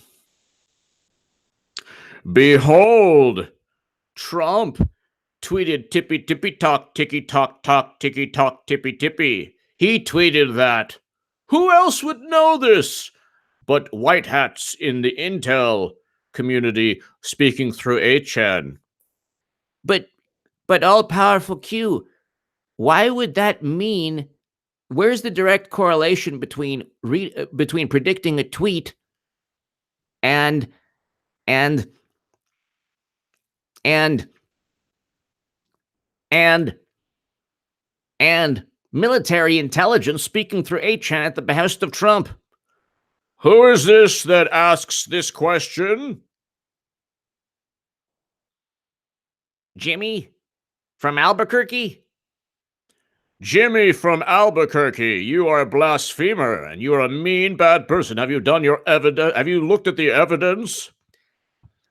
Behold, Trump tweeted tippy tippy talk, ticky talk, ticky talk, tippy tippy. He tweeted that. Who else would know this but white hats in the intel community speaking through 8chan? But all-powerful Q, why would that mean? Where's the direct correlation between predicting a tweet and military intelligence speaking through 8chan at the behest of Trump? Who is this that asks this question? Jimmy from Albuquerque? Jimmy from Albuquerque, you are a blasphemer, and you are a mean, bad person. Have you done your evidence? Have you looked at the evidence?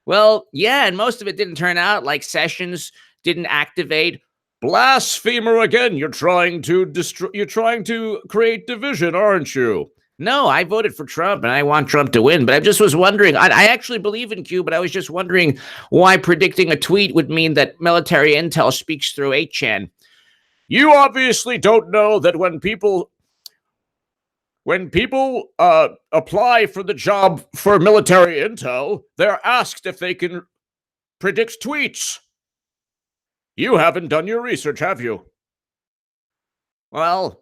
Well, yeah, and most of it didn't turn out. Like Sessions didn't activate. Blasphemer again. You're trying to create division, aren't you? No, I voted for Trump, and I want Trump to win. But I just was wondering, I actually believe in Q, but I was just wondering why predicting a tweet would mean that military intel speaks through 8chan. You obviously don't know that when people apply for the job for military intel, they're asked if they can predict tweets. You haven't done your research, have you? Well,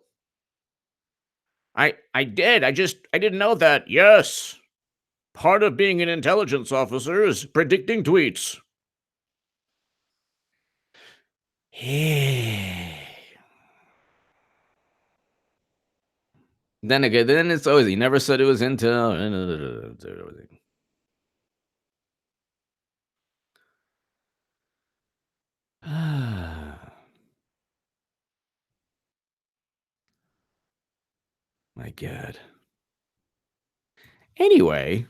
I did. I didn't know that. Yes. Part of being an intelligence officer is predicting tweets. Then again, then it's always, he never said it was intel. My God. Anyway.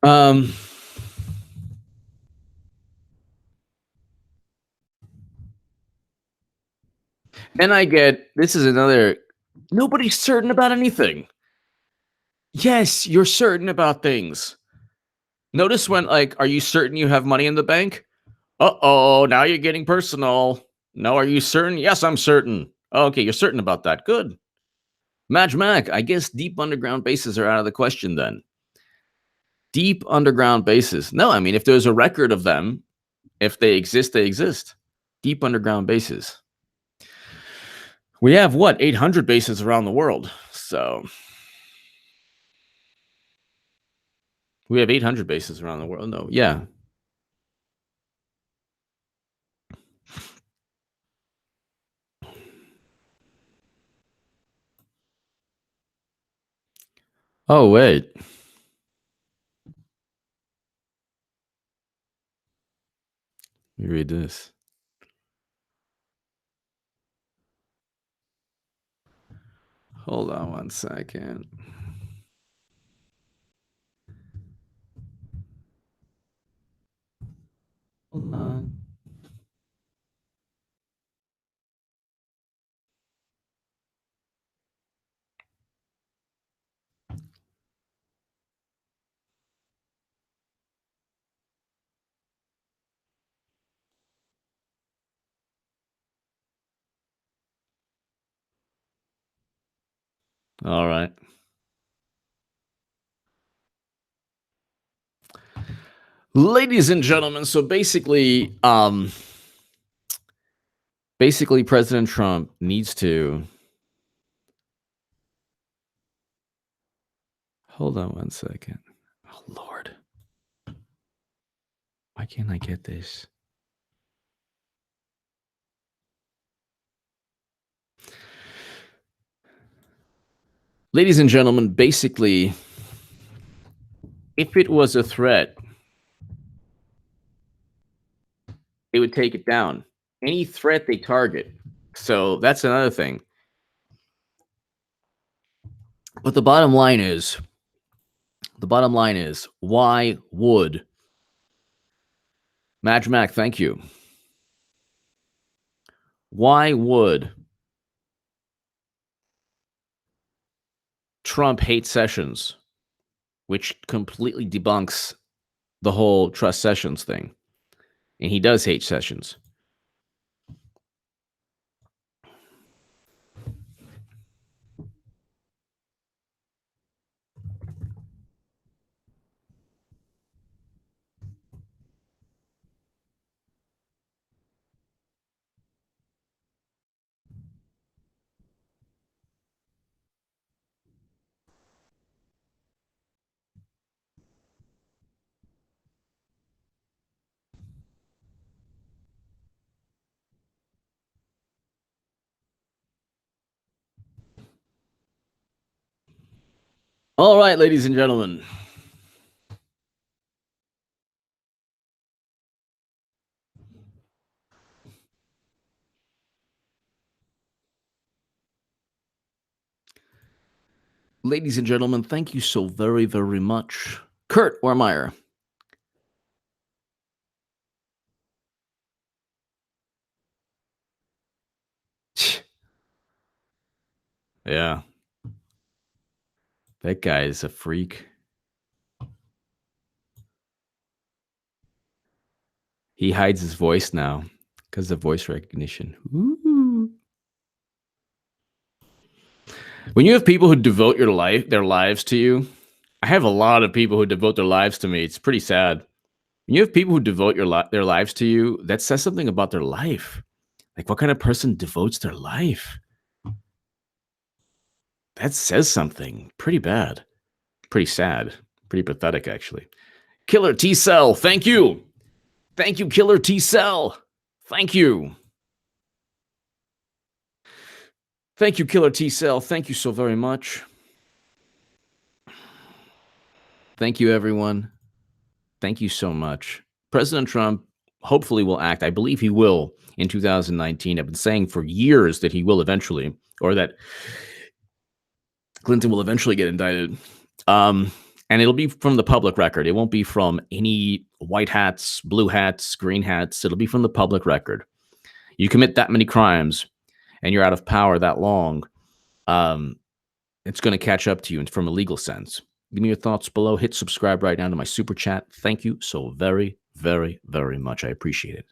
Um, and I get this is another. Nobody's certain about anything. Yes, you're certain about things. Notice when, like, are you certain you have money in the bank? Uh-oh, now you're getting personal. No, are you certain? Yes, I'm certain. Okay, you're certain about that. Good. Madge Mac, I guess deep underground bases are out of the question then. Deep underground bases. No, I mean, if there's a record of them, if they exist, they exist. Deep underground bases. We have what, 800 bases around the world. So we have 800 bases around the world. No, yeah. Oh, wait. Let me read this. Hold on one second. Hold on. All right. Ladies and gentlemen, so basically President Trump needs to hold on one second. Oh Lord. Why can't I get this? Ladies and gentlemen, basically, if it was a threat, they would take it down. Any threat they target. So that's another thing. But the bottom line is, why would Madge Mac, thank you. Why would Trump hate Sessions, which completely debunks the whole trust Sessions thing? And he does hate Sessions. All right, ladies and gentlemen. Ladies and gentlemen, thank you so very, very much. Kurt Warmeyer. Yeah. That guy is a freak. He hides his voice now because of voice recognition. Ooh. When you have people who devote their lives to you, I have a lot of people who devote their lives to me. It's pretty sad. When you have people who devote their lives to you, that says something about their life. Like, what kind of person devotes their life? That says something pretty bad, pretty sad, pretty pathetic, actually. Killer T Cell, thank you. Thank you, Killer T Cell. Thank you. Thank you, Killer T Cell. Thank you so very much. Thank you, everyone. Thank you so much. President Trump hopefully will act. I believe he will in 2019. I've been saying for years that he will eventually, or that Clinton will eventually get indicted. And And it'll be from the public record. It won't be from any white hats, blue hats, green hats. It'll be from the public record. You commit that many crimes and you're out of power that long, it's going to catch up to you from a legal sense. Give me your thoughts below. Hit subscribe right now to my super chat. Thank you so very, very, very much. I appreciate it.